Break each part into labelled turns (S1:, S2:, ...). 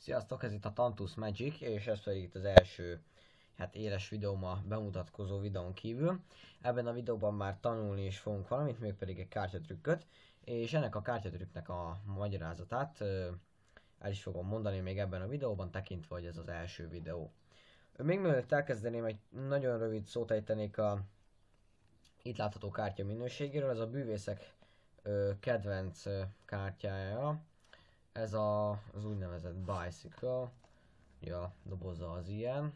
S1: Sziasztok, ez itt a Tantus Magic, és ez pedig itt az első éles videóm a bemutatkozó videón kívül. Ebben a videóban már tanulni is fogunk valamit, mégpedig egy kártyatrükköt, és ennek a kártyatrükknek a magyarázatát el is fogom mondani még ebben a videóban, tekintve, hogy ez az első videó. Még mielőtt elkezdeném, egy nagyon rövid szót ejtenék a itt látható kártya minőségéről. Ez a bűvészek kedvenc kártyája. Ez az úgynevezett Bicycle. Ja, doboza az ilyen.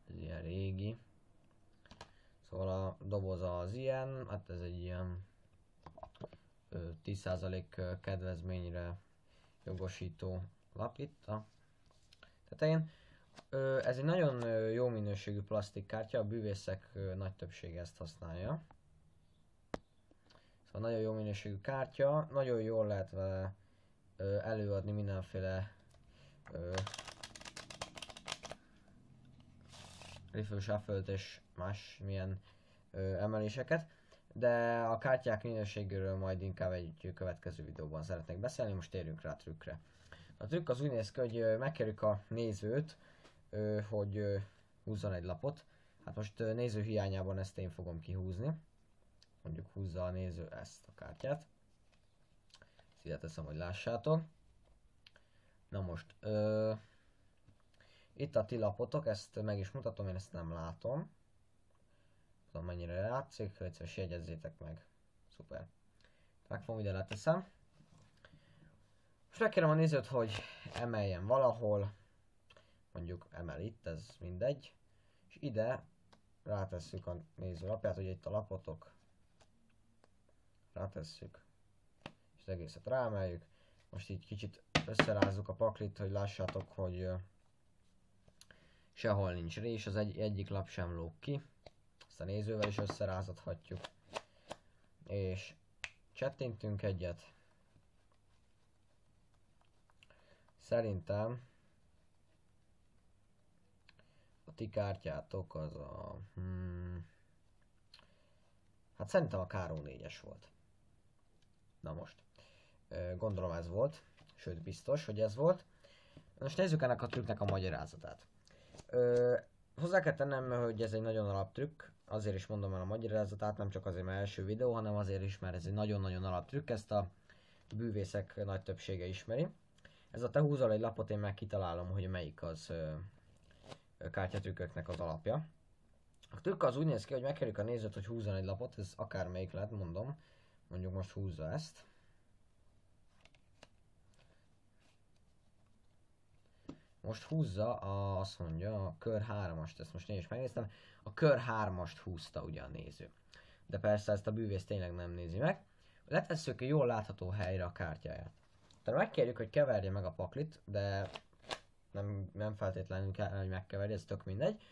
S1: Ez ilyen régi. Szóval a doboza az ilyen. Hát ez egy ilyen 10% kedvezményre jogosító lap itt a tetején. Ez egy nagyon jó minőségű plastikkártya, a bűvészek nagy többsége ezt használja. Szóval nagyon jó minőségű kártya, nagyon jól lehet vele előadni mindenféle riffle shuffle és más milyen emeléseket, de a kártyák minőségéről majd inkább egy következő videóban szeretnék beszélni, most térjünk rá a trükkre. A trükk az úgy néz ki, hogy megkérjük a nézőt, hogy húzzon egy lapot. Hát most néző hiányában ezt én fogom kihúzni. Mondjuk húzza a néző ezt a kártyát. Ezt ide teszem, hogy lássátok. Na most, itt a ti lapotok, ezt meg is mutatom, én ezt nem látom. Tudom mennyire látszik, hogy jegyezzétek meg. Szuper. Megfogom, ide leteszem. Most megkérem a nézőt, hogy emeljen valahol. Mondjuk emel itt, ez mindegy. És ide rátesszük a néző lapját, ugye itt a lapotok. Rátesszük. És az egészet ráemeljük. Most így kicsit összerázzuk a paklit, hogy lássátok, hogy sehol nincs rés, az egyik lap sem lóg ki. Ezt a nézővel is összerázathatjuk. És csettintünk egyet. Szerintem a ti kártyátok az a... Hát szerintem a Káró 4-es volt. Na most. Gondolom ez volt. Sőt biztos, hogy ez volt. Most nézzük ennek a trükknek a magyarázatát. Hozzá kell tennem, hogy ez egy nagyon alaptrükk. Azért is mondom el a magyarázatát, nem csak azért, mert első videó, hanem azért is, mert ez egy nagyon-nagyon alaptrükk. Ezt a bűvészek nagy többsége ismeri. Ez a te húzol egy lapot, én meg kitalálom, hogy melyik az kártyatrükköknek az alapja. A trükk az úgy néz ki, hogy megkérjük a nézőt, hogy húzzon egy lapot, ez akármelyik lehet, mondom. Mondjuk most húzza ezt. Most húzza azt mondja, a kör 3-ast, ezt most én is megnéztem, a kör 3-ast húzta ugye a néző. De persze ezt a bűvész tényleg nem nézi meg. Letesszük egy jól látható helyre a kártyáját. Tehát megkérjük, hogy keverje meg a paklit, de nem feltétlenül kell, hogy megkeverje, ez tök mindegy.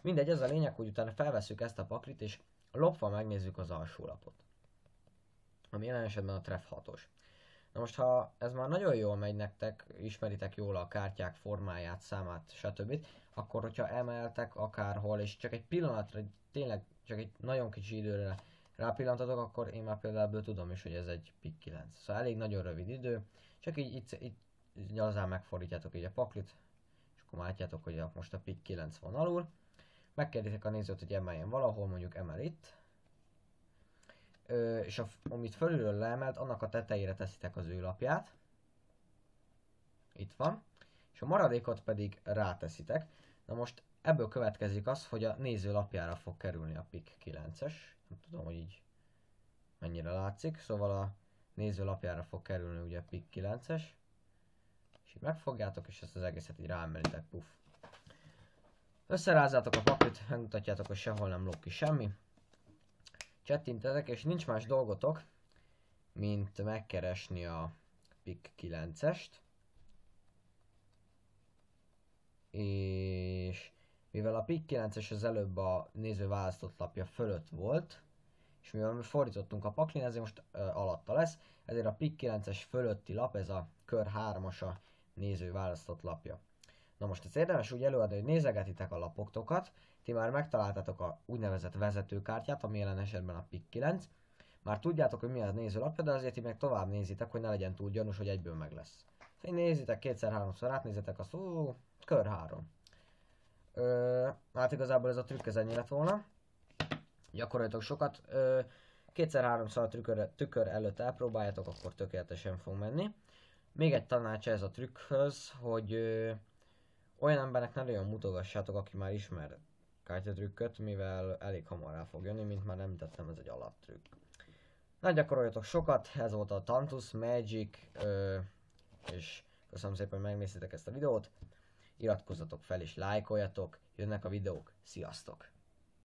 S1: Mindegy, ez a lényeg, hogy utána felveszünk ezt a paklit, és lopva megnézzük az alsó lapot. Ami jelen esetben a treff 6-os. Na most, ha ez már nagyon jól megy nektek, ismeritek jól a kártyák formáját, számát, stb. Akkor, hogyha emeltek akárhol, és csak egy pillanatra, tényleg csak egy nagyon kicsi időre rápillantatok, akkor én már például tudom is, hogy ez egy pick 9. Szóval elég nagyon rövid idő, csak így igazán megfordítjátok így a paklit, és akkor látjátok, hogy most a pick 9 van alul. Megkérditek a nézőt, hogy emeljen valahol, mondjuk emel itt. És amit fölülről leemelt, annak a tetejére teszitek az ő lapját. Itt van. És a maradékot pedig ráteszitek. Na most ebből következik az, hogy a néző lapjára fog kerülni a pick 9-es. Nem tudom, hogy így mennyire látszik. Szóval a néző lapjára fog kerülni ugye a pick 9-es. És így megfogjátok, és ezt az egészet így ráemelitek, puff. Összerázzátok a paklit, megmutatjátok, hogy sehol nem lóg ki semmi. Csettintetek, és nincs más dolgotok, mint megkeresni a pick 9-est. És mivel a pick 9-es az előbb a néző választott lapja fölött volt, és mivel fordítottunk a paklin, ezért most alatta lesz, ezért a pick 9-es fölötti lap, ez a kör 3-as a néző választott lapja. Na most ez érdemes úgy előadni, hogy nézegetitek a lapotokat, ti már megtaláltátok a úgynevezett vezetőkártyát, ami jelen esetben a pick 9. Már tudjátok, hogy mi a nézőlapja, de azért ti meg tovább nézitek, hogy ne legyen túl gyanús, hogy egyből meg lesz. nézitek kétszer-háromszor, átnézitek azt, kör 3. Hát igazából ez a trükk ez ennyi lett volna. Gyakoroljatok sokat. Kétszer-háromszor a tükör előtt elpróbáljátok, akkor tökéletesen fog menni. Még egy tanács ez a trükkhöz, hogy olyan embernek ne nagyon mutogassátok, aki már ismer kártyatrükköt, mivel elég hamar rá fog jönni, mint már említettem, ez egy alaptrükk. Na, gyakoroljatok sokat, ez volt a Tantus Magic, és köszönöm szépen, hogy megnéztétek ezt a videót. Iratkozzatok fel és lájkoljatok, jönnek a videók, sziasztok!